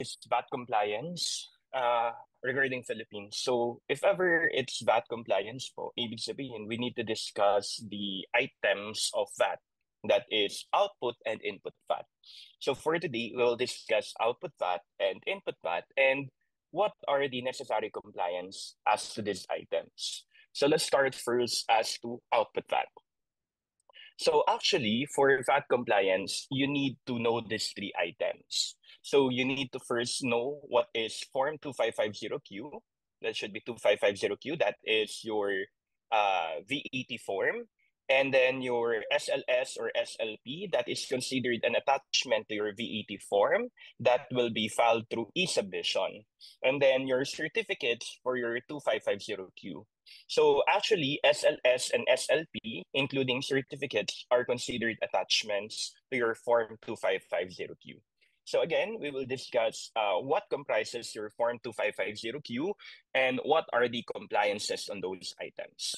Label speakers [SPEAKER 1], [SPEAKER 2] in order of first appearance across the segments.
[SPEAKER 1] is VAT compliance regarding Philippines. So if ever it's VAT compliance po, ibig sabihin, we need to discuss the items of VAT. That is output and input VAT. So for today, we'll discuss output VAT and input VAT and what are the necessary compliance as to these items. So let's start first as to output VAT. So actually, for VAT compliance, you need to know these three items. So you need to first know what is Form 2550Q. That should be 2550Q. That is your VAT form. And then your SLS or SLP, that is considered an attachment to your VAT form that will be filed through e-submission. And then your certificates for your 2550Q. So actually, SLS and SLP, including certificates, are considered attachments to your Form 2550Q. So again, we will discuss what comprises your Form 2550Q and what are the compliances on those items.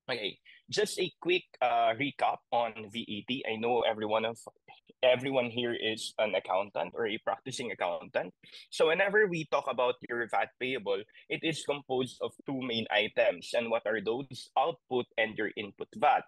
[SPEAKER 1] Okay, just a quick recap on VAT. I know everyone here is an accountant or a practicing accountant. So whenever we talk about your VAT payable, it is composed of two main items. And what are those? Output and your input VAT.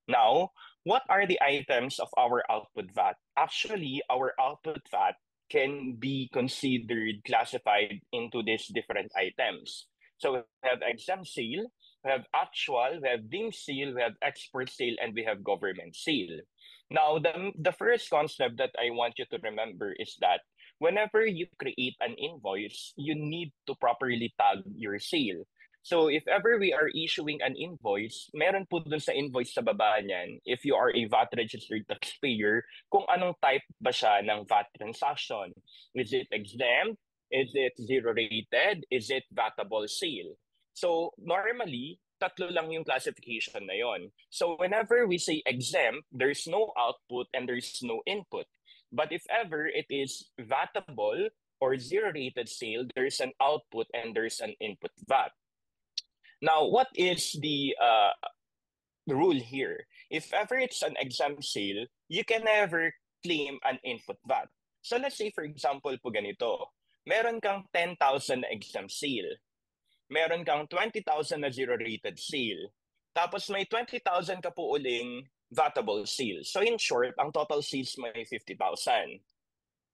[SPEAKER 1] Now, what are the items of our output VAT? Actually, our output VAT can be considered classified into these different items. So we have exempt sale, we have actual, we have deemed sale, we have export sale, and we have government sale. Now, the first concept that I want you to remember is that whenever you create an invoice, you need to properly tag your sale. So if ever we are issuing an invoice, meron po dun sa invoice sa baba niyan, if you are a VAT registered taxpayer, kung anong type ba siya ng VAT transaction. Is it exempt? Is it zero rated? Is it VATable sale? So normally, tatlo lang yung classification na yon. So whenever we say exempt, there's no output and there's no input. But if ever it is VATable or zero rated sale, there's an output and there's an input VAT. Now, what is the rule here? If ever it's an exempt sale, you can never claim an input VAT. So let's say, for example, po ganito. Meron kang 10,000 na exempt sale. Meron kang 20,000 na zero-rated sale. Tapos may 20,000 ka po uling VATable sale. So in short, ang total sales may 50,000.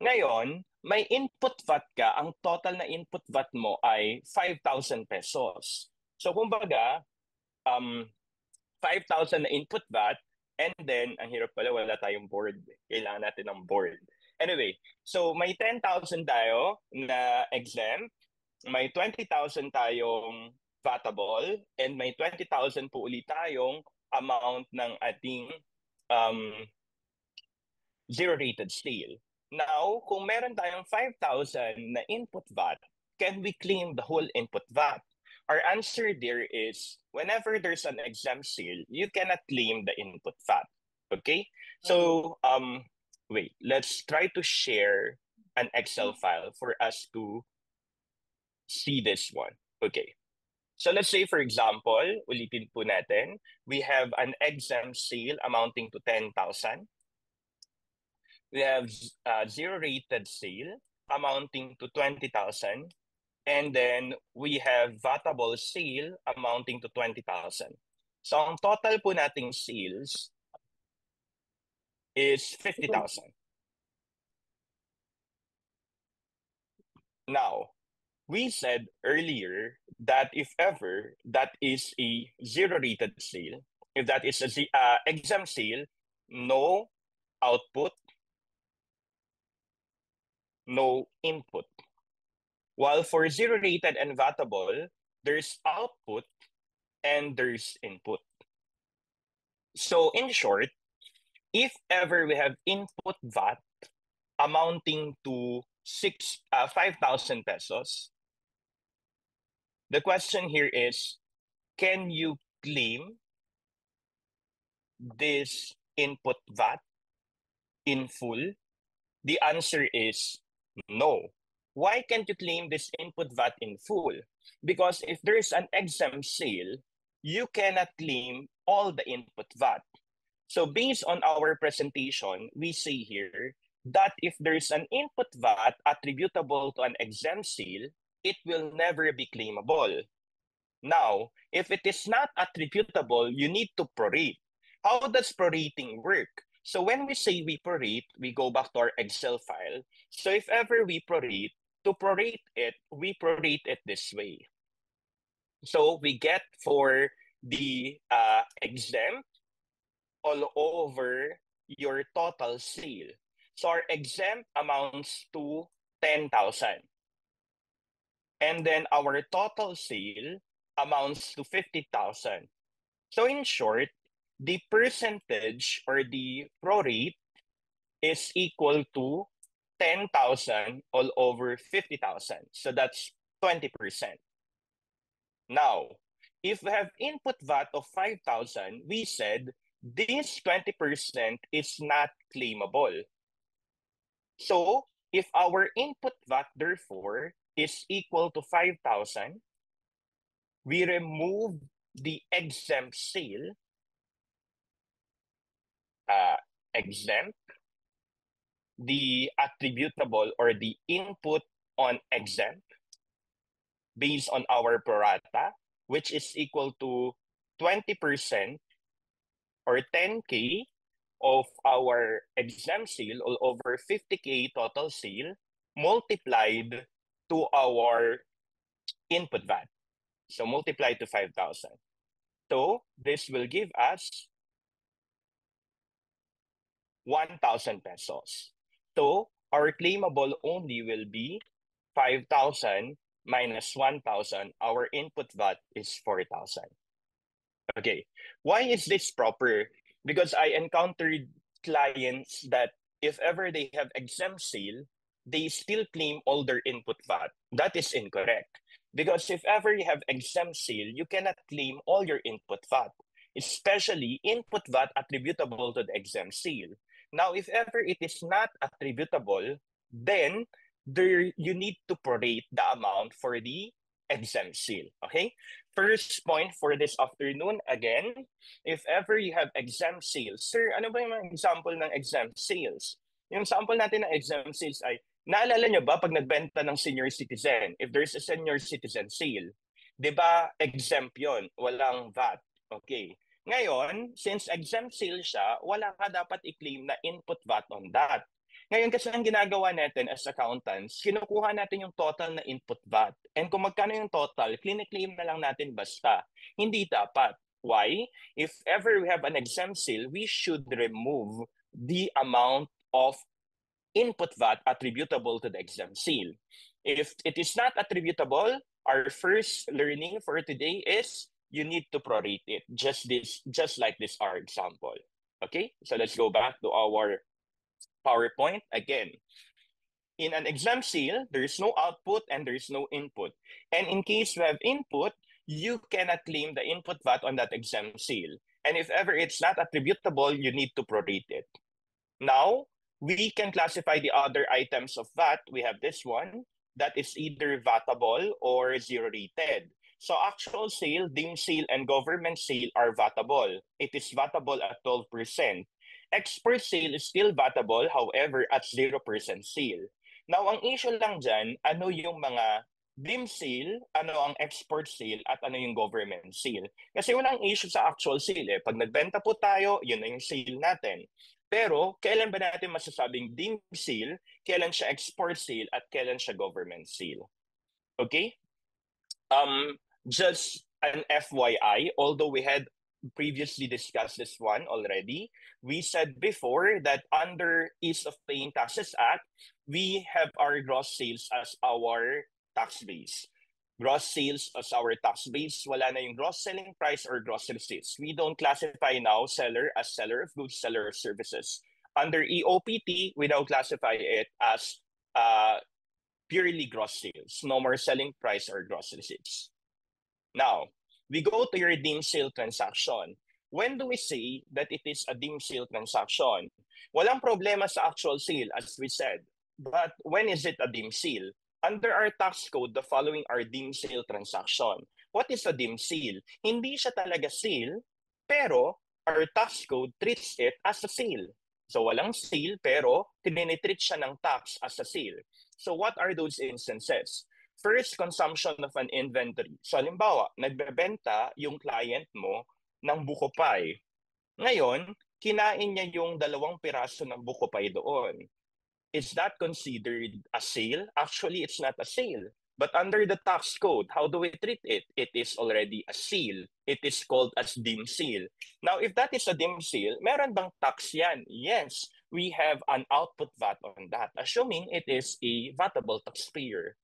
[SPEAKER 1] Ngayon, may input VAT ka, ang total na input VAT mo ay 5,000 pesos. So kumbaga, 5,000 na input VAT, and then, ang hirap pala, wala tayong board. Kailangan natin ng board. Anyway, so may 10,000 tayo na exempt, may 20,000 tayong VATable, and may 20,000 po ulit tayong amount ng ating zero-rated sale. Now, kung meron tayong 5,000 na input VAT, can we claim the whole input VAT? Our answer there is, whenever there's an exempt sale, you cannot claim the input VAT. Okay? So, wait, let's try to share an Excel file for us to see this one. Okay. So let's say, for example, ulitin po natin, we have an exempt sale amounting to 10,000. We have zero-rated sale amounting to 20,000. And then we have VATable sale amounting to 20,000. So ang total po nating sales is 50,000. Now, we said earlier that if ever that is a zero-rated sale, if that is a exempt sale, no output, no input. While for zero-rated and VATable, there's output and there's input. So in short, if ever we have input VAT amounting to 5,000 pesos, the question here is, can you claim this input VAT in full? The answer is no. Why can't you claim this input VAT in full? Because if there is an exempt sale, you cannot claim all the input VAT. So based on our presentation, we say here that if there's an input VAT attributable to an exempt sale, it will never be claimable. Now, if it is not attributable, you need to prorate. How does prorating work? So when we say we prorate, we go back to our Excel file. So if ever we prorate, to prorate it, we prorate it this way. So we get for the exempt all over your total sale. So our exempt amounts to 10,000. And then our total sale amounts to 50,000. So in short, the percentage or the prorate is equal to 10,000 all over 50,000. So that's 20%. Now, if we have input VAT of 5,000, we said this 20% is not claimable. So if our input VAT therefore is equal to 5,000, we remove the exempt sale, exempt, the attributable or the input on exempt based on our prorata, which is equal to 20% or 10K of our exempt sale all over 50K total sale multiplied to our input VAT. So multiply to 5,000. So this will give us 1,000 pesos. So our claimable only will be 5,000 minus 1,000. Our input VAT is 4,000. Okay, why is this proper? Because I encountered clients that if ever they have exempt sale, they still claim all their input VAT. That is incorrect. Because if ever you have exempt sale, you cannot claim all your input VAT, especially input VAT attributable to the exempt sale. Now, if ever it is not attributable, then you need to prorate the amount for the exempt sale. Okay? First point for this afternoon, again, if ever you have exempt sales, sir, ano ba yung mga example ng exempt sales? Yung sample natin ng exempt sales ay, naalala nyo ba pag nagbenta ng senior citizen, if there's a senior citizen sale, di ba exempt yon, walang VAT. Okay. Ngayon, since exempt sale siya, wala ka dapat i-claim na input VAT on that. Ngayon kasi ang ginagawa natin as accountants, kinukuha natin yung total na input VAT. And kung magkano yung total, clinic-claim na lang natin basta. Hindi dapat. Why? If ever we have an exempt sale, we should remove the amount of input VAT attributable to the exempt sale. If it is not attributable, our first learning for today is you need to prorate it, just like this our example. Okay, so let's go back to our PowerPoint again. In an exempt sale, there is no output and there is no input. And in case you have input, you cannot claim the input VAT on that exempt sale. And if ever it's not attributable, you need to prorate it. Now, we can classify the other items of VAT. We have this one that is either VATable or zero rated. So actual sale, deemed sale, and government sale are VATable. It is VATable at 12%. Export sale is still VATable, however, at 0% sale. Now, ang issue lang dyan, ano yung mga deemed sale, ano ang export sale, at ano yung government sale. Kasi walang issue sa actual sale. Pag nagbenta po tayo, yun na yung sale natin. Pero, kailan ba natin masasabing deemed sale, kailan siya export sale, at kailan siya government sale? Okay? Just an FYI, although we had previously discussed this one already, we said before that under Ease of Paying Taxes Act, we have our gross sales as our tax base. Gross sales as our tax base, wala na yung gross selling price or gross receipts. We don't classify now seller as seller of goods, seller of services. Under EOPT, we now classify it as purely gross sales. No more selling price or gross receipts. Now, we go to your deemed sale transaction. When do we say that it is a deemed sale transaction? Walang problema sa actual sale, as we said. But when is it a deemed sale? Under our tax code, the following are deemed sale transaction. What is a deemed sale? Hindi siya talaga sale, pero our tax code treats it as a sale. So walang sale pero tinitreat siya ng tax as a sale. So what are those instances? First, consumption of an inventory. So halimbawa, nagbebenta yung client mo ng buko pie. Ngayon, kinain niya yung 2 piraso ng buko pie doon. Is that considered a sale? Actually, it's not a sale. But under the tax code, how do we treat it? It is already a sale. It is called as dim sale. Now, if that is a dim sale, meron bang tax yan? Yes, we have an output VAT on that, assuming it is a vatable taxpayer.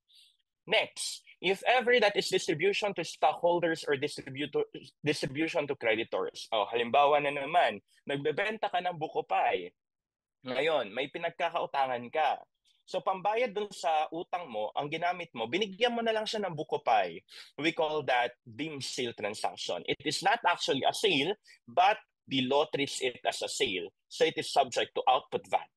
[SPEAKER 1] Next, if ever that is distribution to stockholders or distribution to creditors. Oh, halimbawa na naman, nagbebenta ka ng buko pie. Ngayon, may pinagkakautangan ka. So pambayad dun sa utang mo, ang ginamit mo, binigyan mo na lang siya ng buko pie. We call that dim sale transaction. It is not actually a sale, but the law treats it as a sale. So it is subject to output VAT.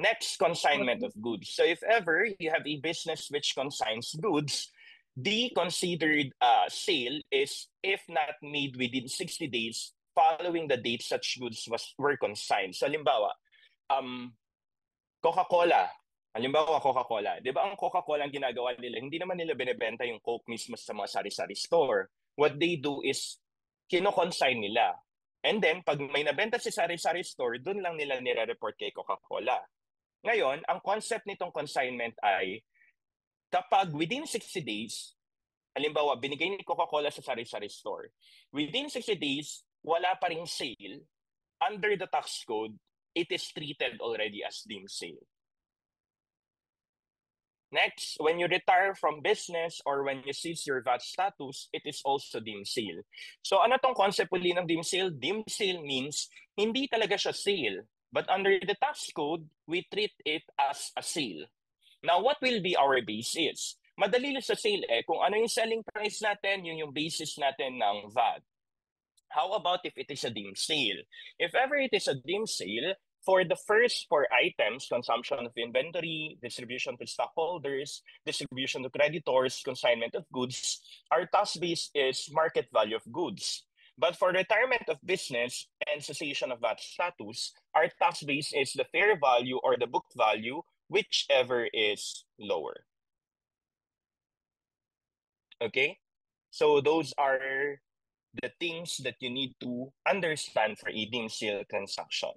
[SPEAKER 1] Next, consignment of goods. So if ever you have a business which consigns goods, the considered sale is if not made within 60 days following the date such goods were consigned. So halimbawa, Coca-Cola. Halimbawa, Coca-Cola. Di ba ang Coca-Cola ang ginagawa nila, hindi naman nila binibenta yung Coke mismo sa mga sari-sari store. What they do is, kino-consign nila. And then, pag may nabenta si sari-sari store, dun lang nila nire-report kay Coca-Cola. Ngayon, ang concept nitong consignment ay, kapag within 60 days, halimbawa, binigay ni Coca-Cola sa sari-sari store, within 60 days, wala pa ring sale, under the tax code, it is treated already as dim sale. Next, when you retire from business or when you cease your VAT status, it is also dim sale. So ano tong concept uli ng dim sale? Dim sale means hindi talaga siya sale, but under the tax code, we treat it as a sale. Now, what will be our basis? Madali lang sa sale kung ano yung selling price natin, yun yung basis natin ng VAT. How about if it is a dim sale? If ever it is a dim sale, for the first 4 items, consumption of inventory, distribution to stockholders, distribution to creditors, consignment of goods, our tax base is market value of goods. But for retirement of business and cessation of VAT status, our tax base is the fair value or the book value, whichever is lower. Okay? So those are the things that you need to understand for a dim sale transaction.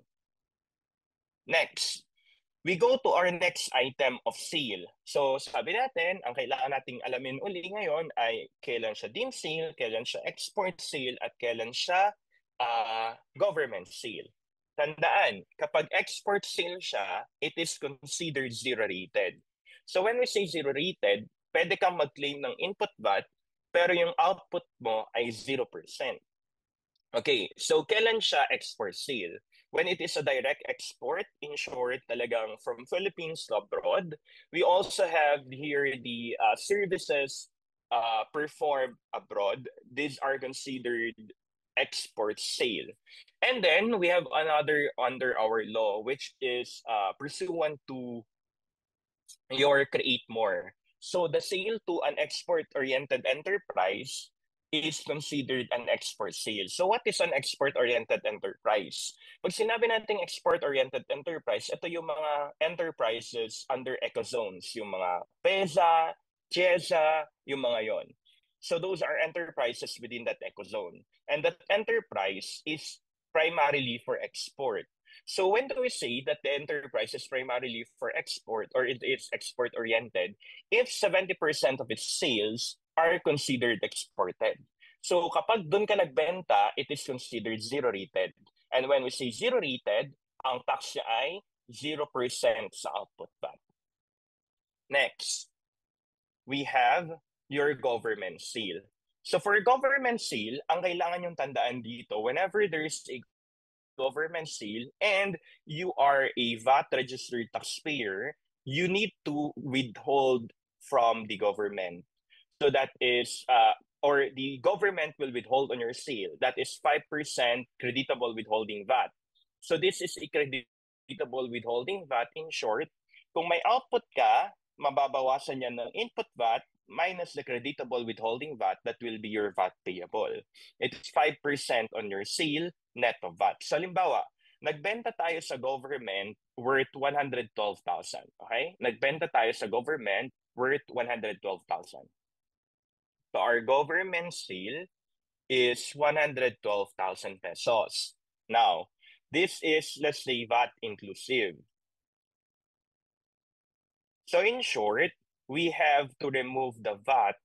[SPEAKER 1] Next, we go to our next item of sale. So sabi natin, ang kailangan nating alamin uli ngayon ay kailan siya dim sale, kailan siya export sale, at kailan siya government sale. Tandaan, kapag export sale siya, it is considered zero rated. So when we say zero rated, pwede kang mag-claim ng input VAT, pero yung output mo ay 0%. Okay, so kailan siya export sale? When it is a direct export, in short, talagang from Philippines to abroad. We also have here the services performed abroad. These are considered export sale. And then we have another under our law, which is pursuant to your create more. So the sale to an export-oriented enterprise is considered an export sale. So what is an export-oriented enterprise? Pag sinabi nating export-oriented enterprise, ito yung mga enterprises under ecozones, yung mga PEZA, CHEZA, yung mga yon. So those are enterprises within that ecozone. And that enterprise is primarily for export. So when do we say that the enterprise is primarily for export or it is export-oriented? If 70% of its sales are considered exported. So kapag doon ka nagbenta, it is considered zero-rated. And when we say zero-rated, ang tax niya ay 0% sa output VAT. Next, we have your government sale. So for government sale, ang kailangan yung tandaan dito, whenever there is a government sale and you are a VAT registered taxpayer, you need to withhold from the government. So that is, or the government will withhold on your sale. That is 5% creditable withholding VAT. So this is a creditable withholding VAT. In short, kung may output ka, mababawasan yan ng input VAT minus the creditable withholding VAT, that will be your VAT payable. It is 5% on your sale net of VAT. So halimbawa, Nagbenta tayo sa government worth 112,000. Okay? Nagbenta tayo sa government worth 112,000. So our government sale is 112,000 pesos. Now, this is, let's say, VAT inclusive. So in short, we have to remove the VAT.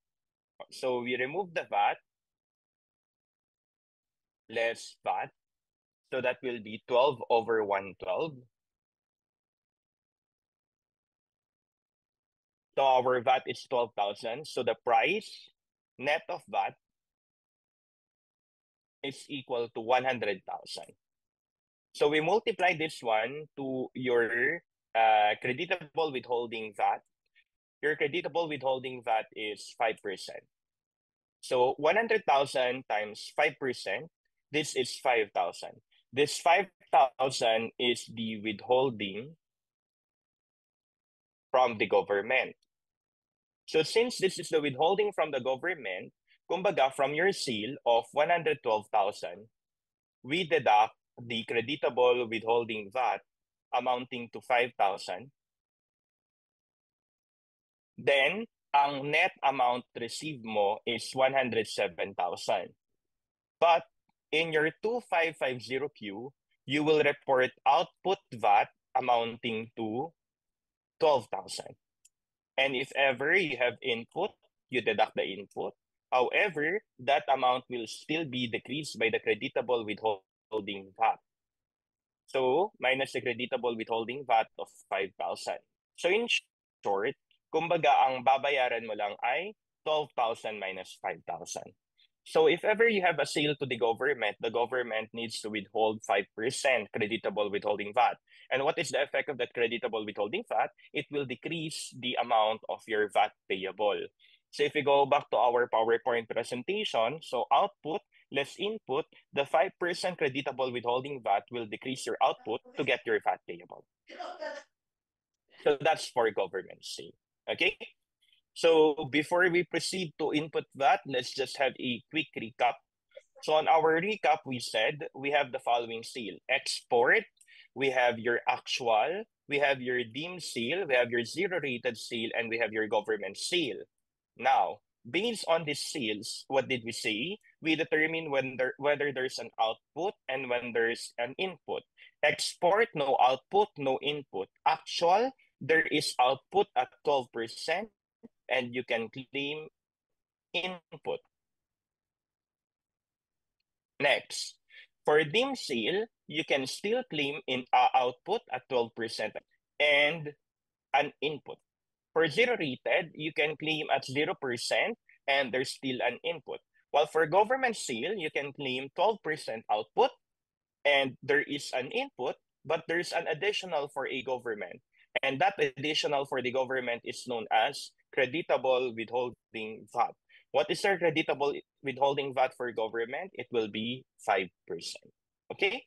[SPEAKER 1] So we remove the VAT, less VAT. So that will be 12 over 112. So our VAT is 12,000. So the price net of VAT is equal to 100,000. So we multiply this one to your creditable withholding VAT. Your creditable withholding VAT is 5%. So 100,000 times 5%, this is 5,000. This 5,000 is the withholding from the government. So since this is the withholding from the government, kumbaga from your sale of 112,000, we deduct the creditable withholding VAT amounting to 5,000. Then, ang net amount received mo is 107,000. But in your 2550Q, you will report output VAT amounting to 12,000. And if ever you have input, you deduct the input. However, that amount will still be decreased by the creditable withholding VAT. So, minus the creditable withholding VAT of 5,000. So, in short, kumbaga ang babayaran mo lang ay 12,000 minus 5,000. So if ever you have a sale to the government needs to withhold 5% creditable withholding VAT. And what is the effect of that creditable withholding VAT? It will decrease the amount of your VAT payable. So if we go back to our PowerPoint presentation, so output less input, the 5% creditable withholding VAT will decrease your output to get your VAT payable. So that's for government sale. Okay? So before we proceed to input VAT, let's just have a quick recap. So on our recap, we said we have the following sale. Export, we have your actual, we have your deemed sale, we have your zero-rated sale, and we have your government sale. Now, based on these sales, what did we say? We determine whether there's an output and when there's an input. Export, no output, no input. Actual, there is output at 12%. And you can claim input. Next, for deemed sale, you can still claim in output at 12% and an input. For zero rated, you can claim at 0% and there's still an input. While for government sale, you can claim 12% output and there is an input, but there's an additional for a government. And that additional for the government is known as creditable withholding VAT. What is our creditable withholding VAT for government? It will be 5%. Okay?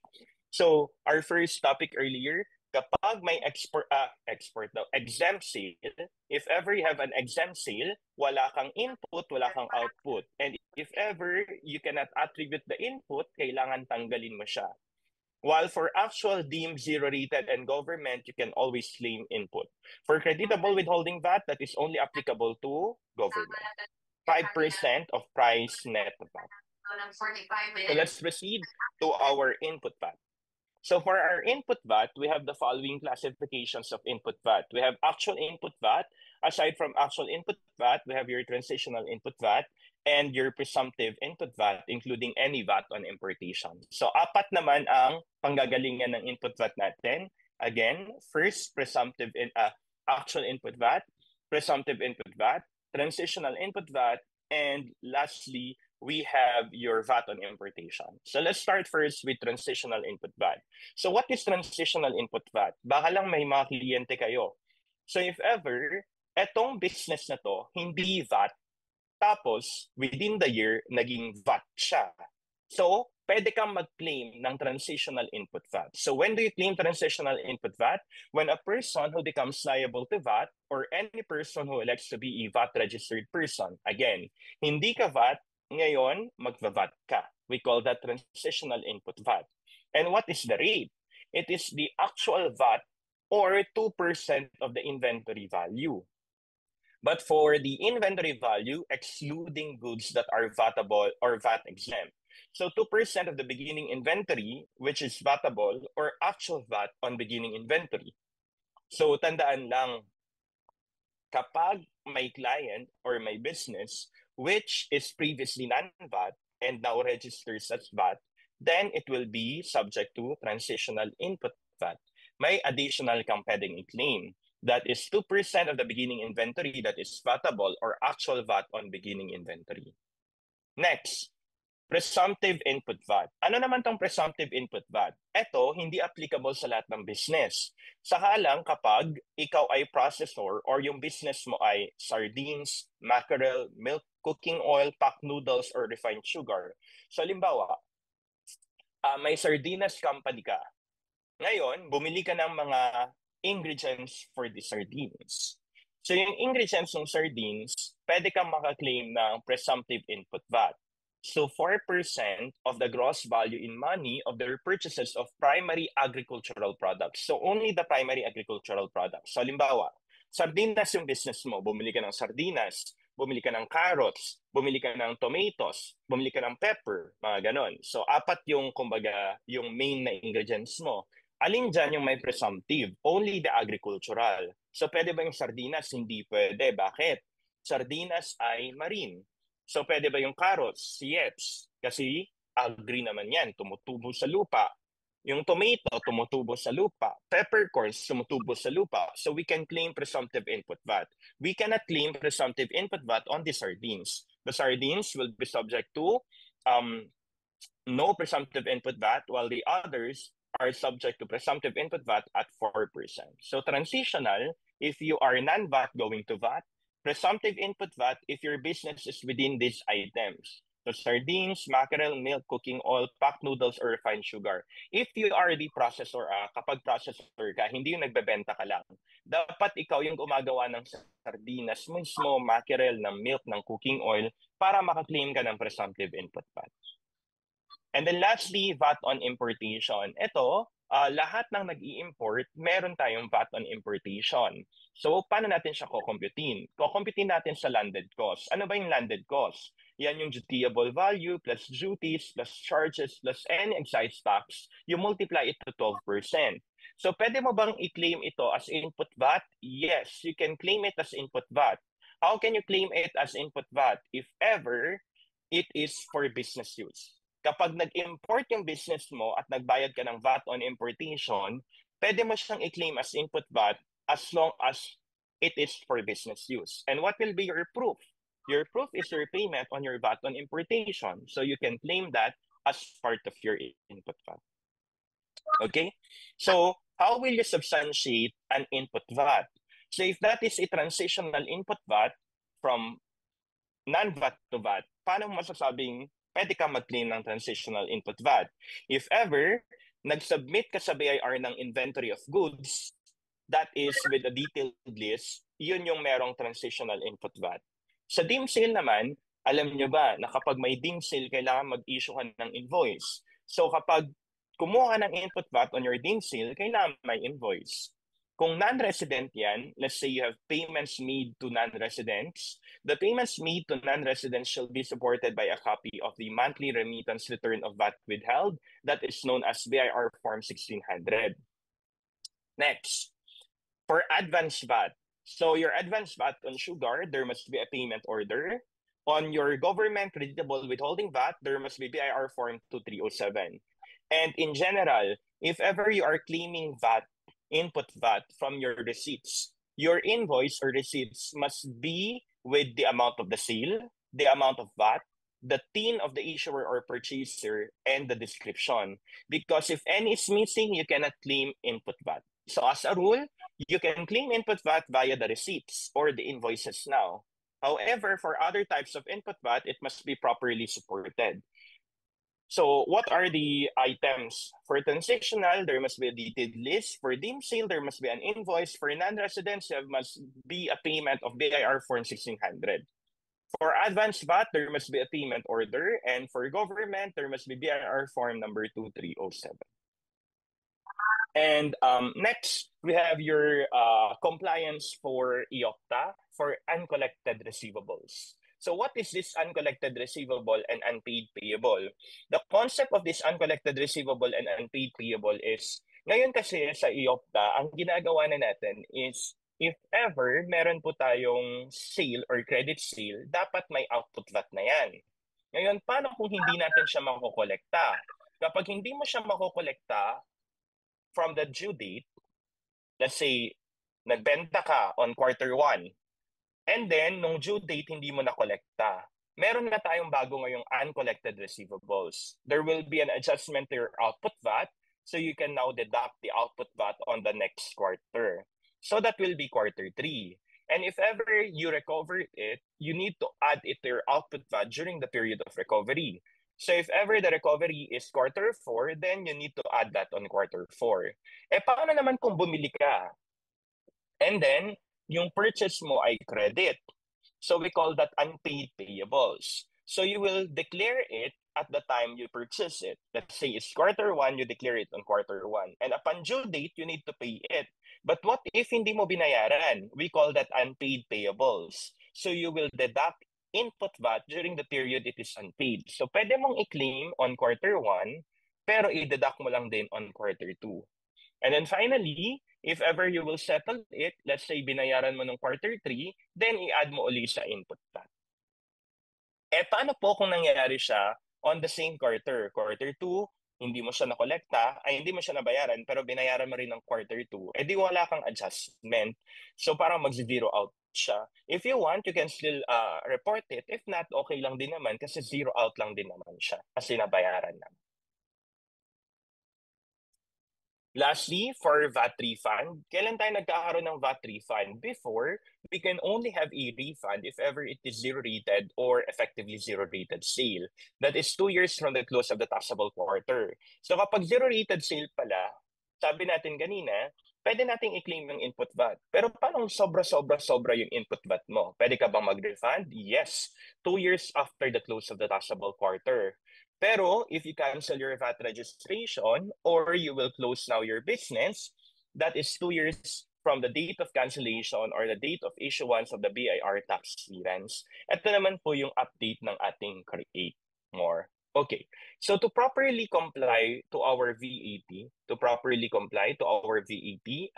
[SPEAKER 1] So, our first topic earlier, kapag may exempt sale, if ever you have an exempt sale, wala kang input, wala kang output. And if ever you cannot attribute the input, kailangan tanggalin mo siya. While for actual deemed zero-rated and government, you can always claim input. For creditable withholding VAT, that is only applicable to government. 5% of price net VAT. So let's proceed to our input VAT. So for our input VAT, we have the following classifications of input VAT. We have actual input VAT. Aside from actual input VAT, we have your transitional input VAT and your presumptive input VAT, including any VAT on importation. So apat naman ang panggagalingan ng input VAT natin. Again, first, actual input VAT, presumptive input VAT, transitional input VAT, and lastly, we have your VAT on importation. So let's start first with transitional input VAT. So what is transitional input VAT? Baka lang may mga kliyente kayo. So if ever, etong business na to, hindi VAT, tapos within the year, naging VAT siya. So, pwede kang mag-claim ng transitional input VAT. So when do you claim transitional input VAT? When a person who becomes liable to VAT or any person who elects to be a VAT-registered person. Again, hindi ka VAT, ngayon, magva-VAT ka. We call that transitional input VAT. And what is the rate? It is the actual VAT or 2% of the inventory value. But for the inventory value, excluding goods that are VATable or VAT exempt. So 2% of the beginning inventory, which is VATable or actual VAT on beginning inventory. So tandaan lang, kapag may client or may business which is previously non-VAT and now registers as VAT, then it will be subject to transitional input VAT. May additional kang pwedeng i-claim. That is 2% of the beginning inventory that is VATable or actual VAT on beginning inventory. Next, presumptive input VAT. Ano naman tong presumptive input VAT? Ito, hindi applicable sa lahat ng business. Saka lang kapag ikaw ay processor or yung business mo ay sardines, mackerel, milk, cooking oil, packed noodles, or refined sugar. So, halimbawa, may sardinas company ka. Ngayon, bumili ka ng mga ingredients for the sardines. So yung ingredients ng sardines, pwede kang makaklaim ng presumptive input VAT. So 4% of the gross value in money of their purchases of primary agricultural products. So only the primary agricultural products. So halimbawa, sardinas yung business mo, bumili ka ng sardinas, bumili ka ng carrots, bumili ka ng tomatoes, bumili ka ng pepper, mga ganon. So apat yung, kumbaga, yung main na ingredients mo. Alin dyan yung may presumptive? Only the agricultural. So pwede ba yung sardinas? Hindi pwede. Bakit? Sardinas ay marine. So pwede ba yung carrots? Yes. Kasi agri naman yan. Tumutubo sa lupa. Yung tomato, tumutubo sa lupa. Peppercorns, tumutubo sa lupa. So we can claim presumptive input VAT. We cannot claim presumptive input VAT on the sardines. The sardines will be subject to no presumptive input VAT, while the others are subject to presumptive input VAT at 4%. So transitional, if you are non-VAT going to VAT, presumptive input VAT if your business is within these items. So sardines, mackerel, milk, cooking oil, packed noodles, or refined sugar. If you are the processor, kapag processor ka, hindi yung nagbebenta ka lang. Dapat ikaw yung gumagawa ng sardinas mismo, mackerel, ng milk, ng cooking oil, para makaklaim ka ng presumptive input VAT. And then lastly, VAT on importation. Ito, lahat ng nag-i-import, meron tayong VAT on importation. So, paano natin siya kukumputin? Kukumputin natin sa landed cost. Ano ba yung landed cost? Yan yung dutiable value plus duties plus charges plus any excise tax. You multiply it to 12%. So, pwede mo bang i-claim ito as input VAT? Yes, you can claim it as input VAT. How can you claim it as input VAT? If ever, it is for business use. Kapag nag-import yung business mo at nagbayad ka ng VAT on importation, pwede mo siyang i-claim as input VAT as long as it is for business use. And what will be your proof? Your proof is your payment on your VAT on importation. So you can claim that as part of your input VAT. Okay? So how will you substantiate an input VAT? So if that is a transitional input VAT from non-VAT to VAT, paano mo masasabing pwede ka mag-claim ng transitional input VAT? If ever, nag-submit ka sa BIR ng inventory of goods, that is with a detailed list, yun yung merong transitional input VAT. Sa deemed sale naman, alam nyo ba na kapag may deemed sale, kailangan mag-issue ka ng invoice. So kapag kumuha ka ng input VAT on your deemed sale, kailangan may invoice. Kung non-resident yan, let's say you have payments made to non-residents, the payments made to non-residents shall be supported by a copy of the monthly remittance return of VAT withheld that is known as BIR Form 1600. Next, for advance VAT. So your advance VAT on sugar, there must be a payment order. On your government creditable withholding VAT, there must be BIR Form 2307. And in general, if ever you are claiming VAT, input VAT from your receipts, your invoice or receipts must be with the amount of the sale, the amount of VAT, the TIN of the issuer or purchaser, and the description. Because if any is missing, you cannot claim input VAT. So as a rule, you can claim input VAT via the receipts or the invoices now. However, for other types of input VAT, it must be properly supported. So what are the items? For transitional, there must be a detailed list. For deemed sale, there must be an invoice. For non-residents, there must be a payment of BIR Form 1600. For advanced VAT, there must be a payment order. And for government, there must be BIR Form number 2307. And next, we have your compliance for IOCTA for uncollected receivables. So what is this uncollected receivable and unpaid payable? The concept of this uncollected receivable and unpaid payable is, ngayon kasi sa IOCTA, ang ginagawa na natin is, if ever meron po tayong sale or credit sale, dapat may output VAT na yan. Ngayon, paano kung hindi natin siya makokolekta? Kapag hindi mo siya makokolekta, from the due date, let's say, nagbenta ka on quarter 1, and then, nung due date, hindi mo na-kolekta. Meron na tayong bago ngayong uncollected receivables. There will be an adjustment to your output VAT, so you can now deduct the output VAT on the next quarter. So that will be quarter 3. And if ever you recover it, you need to add it to your output VAT during the period of recovery. So if ever the recovery is quarter 4, then you need to add that on quarter 4. Paano naman kung bumili ka? And then, yung purchase mo ay credit. So we call that unpaid payables. So you will declare it at the time you purchase it. Let's say it's quarter 1, you declare it on quarter 1. And upon due date, you need to pay it. But what if hindi mo binayaran? We call that unpaid payables. So you will deduct input VAT during the period it is unpaid. So pwede mong i-claim on quarter 1, pero i-deduct mo lang din on quarter 2. And then finally, if ever you will settle it, let's say binayaran mo nung quarter 3, then i-add mo uli sa input VAT. Paano po kung nangyayari siya on the same quarter? Quarter 2, hindi mo siya nakolekta, ay hindi mo siya nabayaran, pero binayaran mo rin ng quarter 2, di wala kang adjustment. So parang mag-zero out siya. If you want, you can still report it. If not, okay lang din naman kasi zero out lang din naman siya kasi nabayaran na. Lastly, for VAT refund, kailan tayo nagkakaroon ng VAT refund? Before, we can only have a refund if ever it is zero-rated or effectively zero-rated sale. That is 2 years from the close of the taxable quarter. So kapag zero-rated sale pala, sabi natin kanina, pwede nating i-claim yung input VAT. Pero paano sobra-sobra-sobra yung input VAT mo? Pwede ka bang mag-refund? Yes. 2 years after the close of the taxable quarter. Pero if you cancel your VAT registration or you will close now your business, that is 2 years from the date of cancellation or the date of issuance of the BIR tax clearance. Ito naman po yung update ng ating Create More. Okay, so to properly comply to our VAT,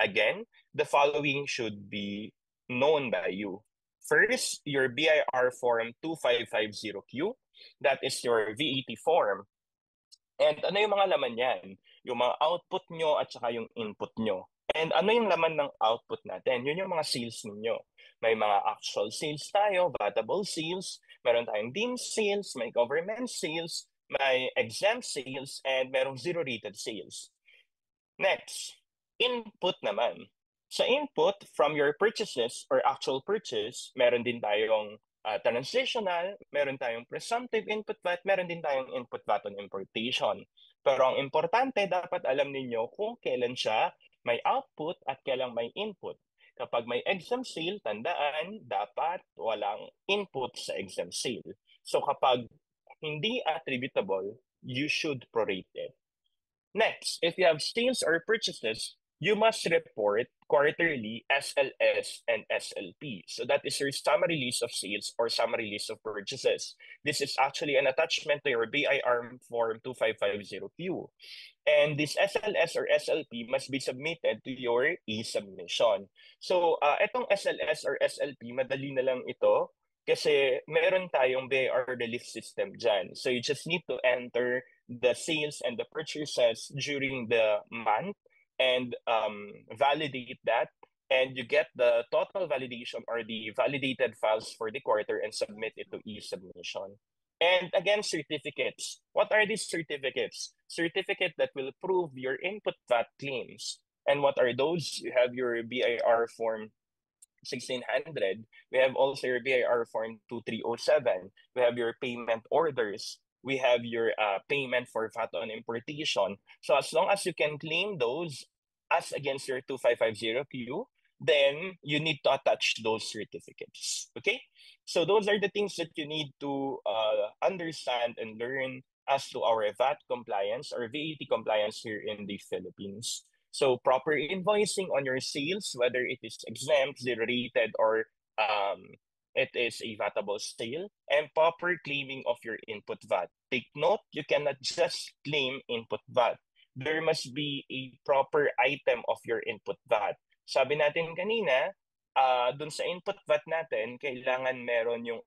[SPEAKER 1] again, the following should be known by you. First, your BIR Form 2550Q, that is your VAT form. And ano yung mga laman yan? Yung mga output nyo at saka yung input nyo. And ano yung laman ng output natin? Yun yung mga sales ninyo. May mga actual sales tayo, vatable sales, meron tayong deemed sales, may government sales, may exempt sales, and merong zero-rated sales. Next, input naman. Sa input, from your purchases or actual purchase, meron din tayong transitional, meron tayong presumptive input VAT, meron din tayong input VAT on importation. Pero ang importante, dapat alam ninyo kung kailan siya may output at kailan may input. Kapag may exempt sale, tandaan, dapat walang input sa exempt sale. So kapag hindi attributable, you should prorate it. Next, if you have sales or purchases, you must report quarterly SLS and SLP. So that is your summary list of sales or summary list of purchases. This is actually an attachment to your BIR Form 2550Q. And this SLS or SLP must be submitted to your e-submission. So itong SLS or SLP, madali na lang ito kasi meron tayong BIR relief system dyan. So you just need to enter the sales and the purchases during the month and validate that, and you get the total validation or the validated files for the quarter and submit it to e-submission. And again, certificates. What are these certificates? Certificate that will prove your input VAT claims. And what are those? You have your BIR form 1600. We have also your BIR form 2307. We have your payment orders. We have your payment for VAT on importation. So as long as you can claim those as against your 2550Q, then you need to attach those certificates. Okay? So those are the things that you need to understand and learn as to our VAT compliance or VAT compliance here in the Philippines. So proper invoicing on your sales, whether it is exempt, zero rated, or it is a vatable sale, and proper claiming of your input VAT. Take note, you cannot just claim input VAT. There must be a proper item of your input VAT. Sabi natin kanina, dun sa input VAT natin, kailangan meron yung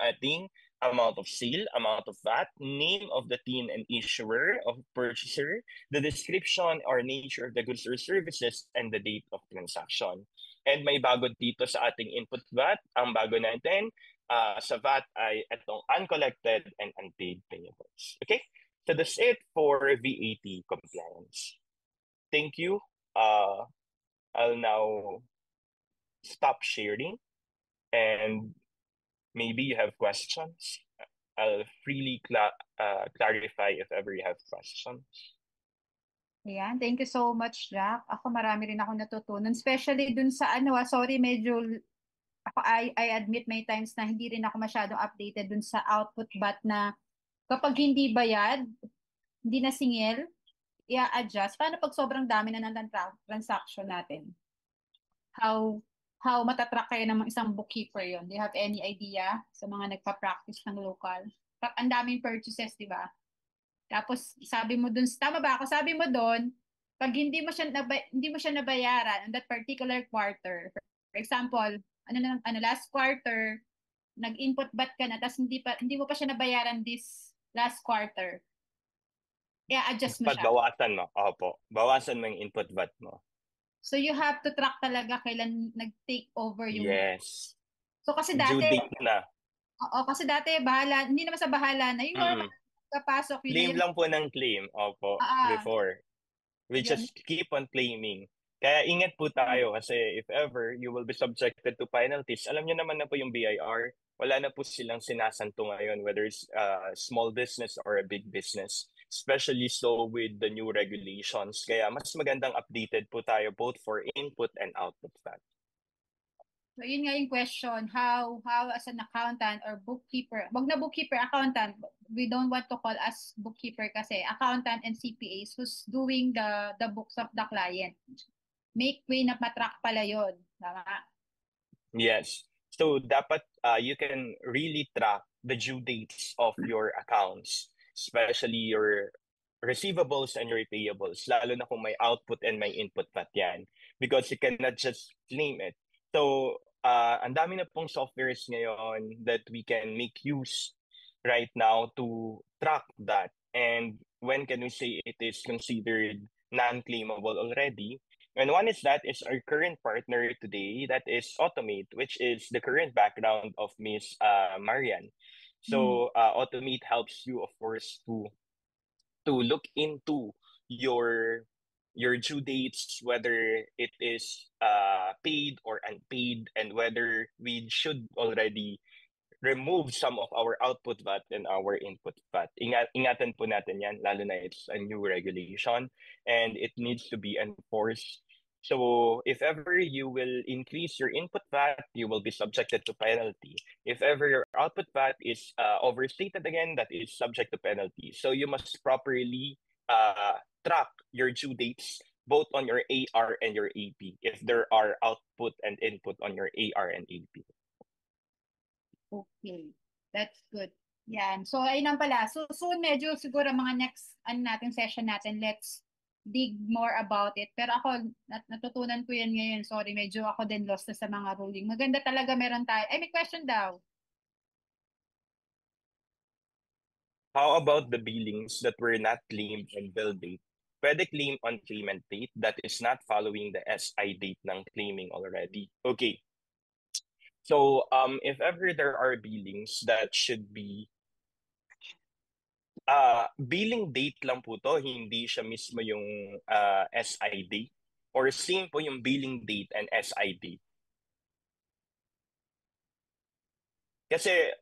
[SPEAKER 1] ating amount of sale, amount of VAT, name of the team and issuer of purchaser, the description or nature of the goods or services, and the date of transaction. And may bago dito sa ating input VAT. Ang bago natin sa VAT ay itong uncollected and unpaid payables. Okay? So that's it for VAT compliance. Thank you. I'll now stop sharing, and maybe you have questions. I'll freely clarify if ever you have questions.
[SPEAKER 2] Ayan, thank you so much, Jack. Ako marami rin ako natutunan, especially dun sa sorry, medyo ako I admit may times na hindi rin ako masyadong updated dun sa output VAT na kapag hindi bayad, hindi na singil, i-adjust. Paano pag sobrang dami na ng transaction natin? How matatrack kayo ng isang bookkeeper yon? Do you have any idea sa mga nagpa-practice ng local? Ang daming purchases, di ba? Tapos sabi mo dun, tama ba ako? Sabi mo dun, pag hindi mo siya nabayaran on that particular quarter. For example, last quarter, nag-input VAT ka na, tapos hindi mo pa siya nabayaran this last quarter. I-adjust mo siya.
[SPEAKER 1] Bawasan mo. Opo. Bawasan mo yung input VAT mo.
[SPEAKER 2] So you have to track talaga kailan nag-take over yung...
[SPEAKER 1] Yes.
[SPEAKER 2] So kasi dati...
[SPEAKER 1] Due date na.
[SPEAKER 2] Oo, kasi dati bahala, hindi naman sa bahala na. Yung normal kapasok, yun
[SPEAKER 1] claim
[SPEAKER 2] na yun.
[SPEAKER 1] lang po ng claim. Opo. Before. We just keep on claiming. Kaya ingat po tayo kasi if ever you will be subjected to penalties, alam niyo naman na po yung BIR, wala na po silang sinasanto ngayon, whether it's a small business or a big business. Especially so with the new regulations. Kaya mas magandang updated po tayo both for input and output VAT.
[SPEAKER 2] So yun nga yung question, how as an accountant or bookkeeper, wag na bookkeeper, accountant, we don't want to call as bookkeeper kasi accountant and CPAs who's doing the books of the client. Make way na matrack pala yun. Tama?
[SPEAKER 1] Yes. So dapat you can really track the due dates of your accounts, especially your receivables and your payables, lalo na kung may output and may input VAT yan. Because you cannot just claim it. So, ang dami na pong softwares ngayon that we can make use right now to track that. And when can we say it is considered non-claimable already? And one is our current partner today, that is Automate, which is the current background of Miss Marian. So Automate helps you, of course, to look into your due dates, whether it is paid or unpaid, and whether we should already remove some of our output VAT and our input VAT. Ingatan po natin yan, lalo na it's a new regulation and it needs to be enforced. So if ever you will increase your input VAT, you will be subjected to penalty. If ever your output VAT is overstated again, that is subject to penalty. So you must properly track your due dates both on your AR and your AP if there are output and input on your AR and AP.
[SPEAKER 2] Okay. That's good. Yan. So, ayun lang pala. So, soon medyo siguro mga next natin session natin, let's dig more about it. Pero ako, natutunan ko yan ngayon. Sorry, medyo ako din lost na sa mga ruling. Maganda talaga meron tayo. Ay, may question daw.
[SPEAKER 1] How about the billings that were not claimed on bill date? Pwede claim on payment date that is not following the SI date ng claiming already. Okay. So, if ever there are billings that should be billing date lang po to, hindi siya mismo yung SID or same po yung billing date and SID. Kasi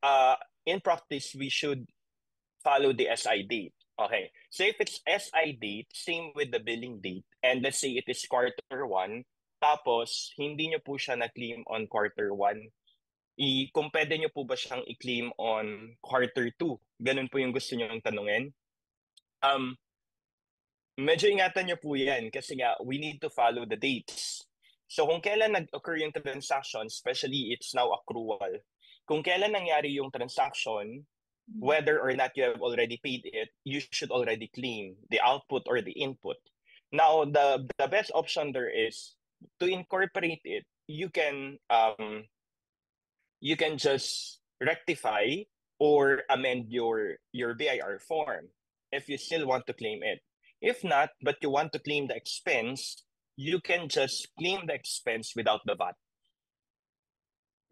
[SPEAKER 1] in practice, we should follow the SI date. Okay. So if it's SI date, same with the billing date, and let's say it is quarter 1, tapos hindi nyo po siya na-claim on quarter 1, kung pwede nyo po ba siyang i-claim on quarter 2? Ganun po yung gusto nyo tanungin. Medyo ingatan niyo po yan kasi nga we need to follow the dates. So kung kailan nag-occur yung transaction, especially it's now accrual, kung kailan nangyari yung transaction, whether or not you have already paid it, you should already claim the output or the input. Now, the best option there is to incorporate it. You can just rectify or amend your BIR form if you still want to claim it. If not, but you want to claim the expense, you can just claim the expense without the VAT.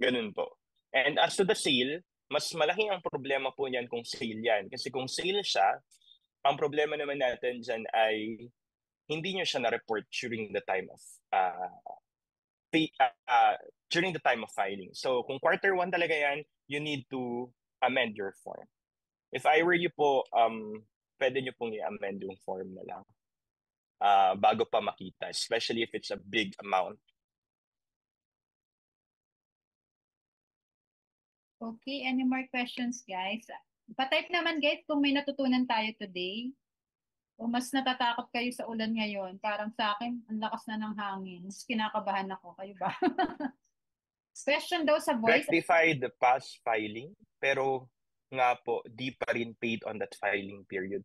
[SPEAKER 1] Ganun po. And as to the sale, mas malaki ang problema po niyan kung sale yan. Kasi kung sale siya, ang problema naman natin dyan ay hindi nyo siya na-report during the time of pay, during the time of filing. So kung quarter one talaga yan, you need to amend your form. If I were you po, pwede nyo pong i-amend yung form na lang bago pa makita, especially if it's a big amount.
[SPEAKER 2] Okay, any more questions, guys? Pa-type naman, guys, kung may natutunan tayo today. O mas natatakot kayo sa ulan ngayon. Parang sa akin, ang lakas na ng hangin. Mas kinakabahan ako. Kayo ba? Question daw sa voice.
[SPEAKER 1] Rectify the past filing, pero nga po, di pa rin paid on that filing period.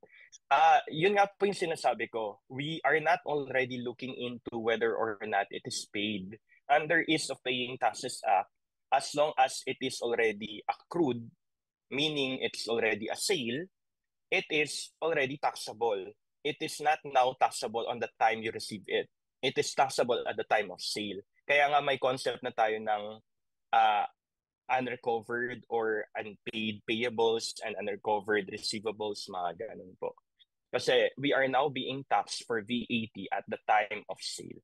[SPEAKER 1] Yun nga po yung sinasabi ko. We are not already looking into whether or not it is paid under Ease of Paying Taxes Act as long as it is already accrued, meaning it's already a sale, it is already taxable. It is not now taxable on the time you receive it. It is taxable at the time of sale. Kaya nga may concept na tayo ng uh, unrecovered or unpaid payables and unrecovered receivables, mga ganun po. Kasi we are now being taxed for VAT at the time of sale.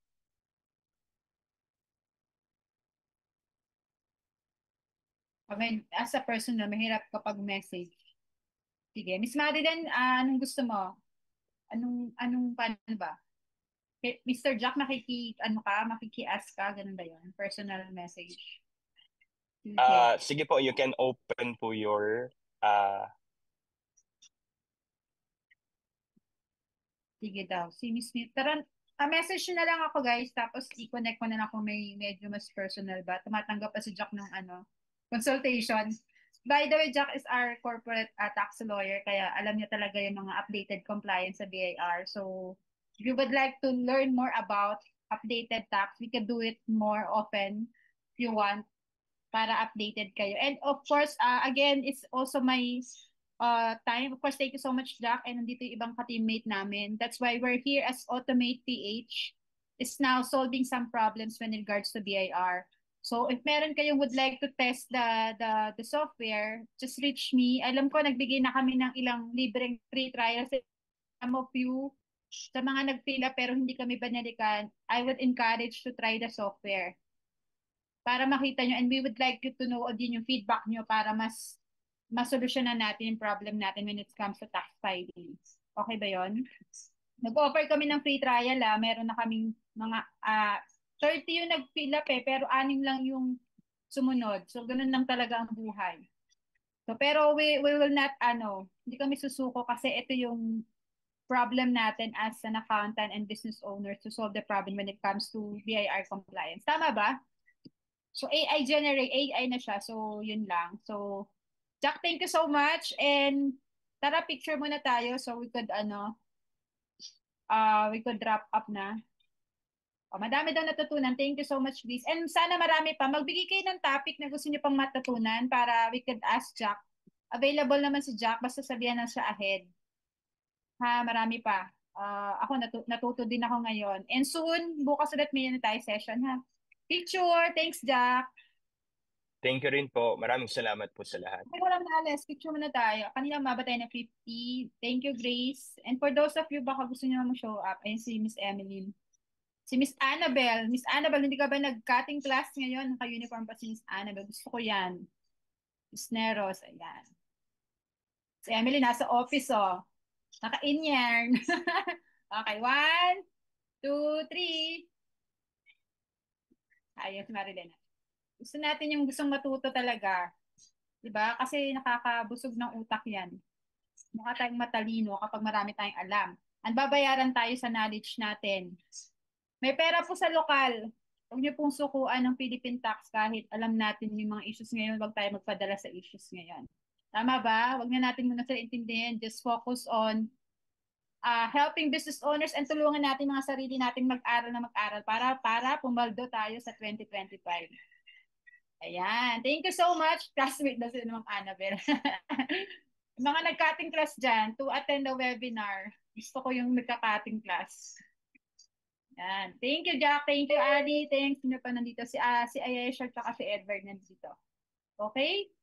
[SPEAKER 2] Okay, as a person na mahirap kapag message. Sige, Miss Maridan, anong gusto mo? Paano ba? Mr. Jack, makiki-ask ka, ganun ba yun? Personal message.
[SPEAKER 1] Sige po, you can open po your
[SPEAKER 2] Sige daw. Si Miss Smith. Tara, message na lang ako, guys. Tapos i-connect ko na lang kung may medyo mas personal ba. Tumatanggap pa si Jack ng consultation. By the way, Jack is our corporate tax lawyer. Kaya alam niya talaga yung mga updated compliance sa BIR. So, if you would like to learn more about updated tax, we can do it more often if you want para updated kayo. And of course, again, it's also my time. Of course, thank you so much, Jack. And nandito yung ibang ka-teammate namin. That's why we're here as Automate PH. Is now solving some problems when in regards to BIR. So if meron kayong would like to test the software, just reach me. Alam ko nagbigay na kami ng ilang libreng free trials. Some of you, sa mga nag-fill up pero hindi kami banalikan, I would encourage to try the software para makita nyo, and we would like you to know din yung feedback nyo para mas masolusyonan natin yung problem natin when it comes to tax filing. Okay ba yon? Nag-offer kami ng free trial. Meron na kaming mga 30 yung nag-fill up pero 6 lang yung sumunod. So, ganun lang talaga ang buhay. So, pero we will not, hindi kami susuko kasi ito yung problem natin as an accountant and business owner to solve the problem when it comes to BIR compliance. Tama ba? So, AI na siya. So, yun lang. So, Jack, thank you so much. And, tara, picture muna tayo so we could wrap up na. Madami daw natutunan. Thank you so much, Liz. And sana marami pa. Magbigay kayo ng topic na gusto niyo pang matutunan para we could ask Jack. Available naman si Jack. Basta sabihan na siya ahead. Marami pa. Ako natuto din ako ngayon. And soon, bukas ulit may tayo session, ha? Picture. Thanks, Jack.
[SPEAKER 1] Thank you rin po. Maraming salamat po sa lahat.
[SPEAKER 2] Ay, walang naalis. Picture muna tayo. Kanina mabatay na 50. Thank you, Grace. And for those of you, baka gusto niyo naman show up. Ayun si Miss Emeline. Si Miss Annabelle. Miss Annabelle, hindi ka ba nag-cutting class ngayon? Naka-uniform pa si Miss Annabelle. Gusto ko yan. Miss Neros. Ayan. Si Emily nasa office, oh. Naka-in yarn. Okay, 1, 2, 3. Ayun, si Marilena. Gusto natin yung gustong matuto talaga. Diba? Kasi nakakabusog ng utak yan. Mukha tayong matalino kapag marami tayong alam. Ang babayaran tayo sa knowledge natin. May pera po sa lokal. Huwag niyo pong sukuan ng Philippine tax kahit alam natin yung mga issues ngayon. Huwag tayo magpadala sa issues ngayon. Tama ba? Huwag na natin muna sila intindihin. Just focus on helping business owners and tulungan natin mga sarili nating mag-aral na mag-aral para pumaldo tayo sa 2025. Ayan. Thank you so much. Classmate na sila ng Annabelle. Mga nagka-cutting class dyan to attend the webinar. Gusto ko yung nagka-cutting class. Yan. Thank you, Jack. Thank you, Ali. Thanks. Sino pa nandito? Si Ayesha at si Edward nandito. Okay?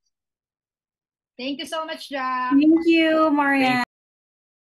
[SPEAKER 2] Thank you so much, Jack.
[SPEAKER 3] Thank you, Marianne.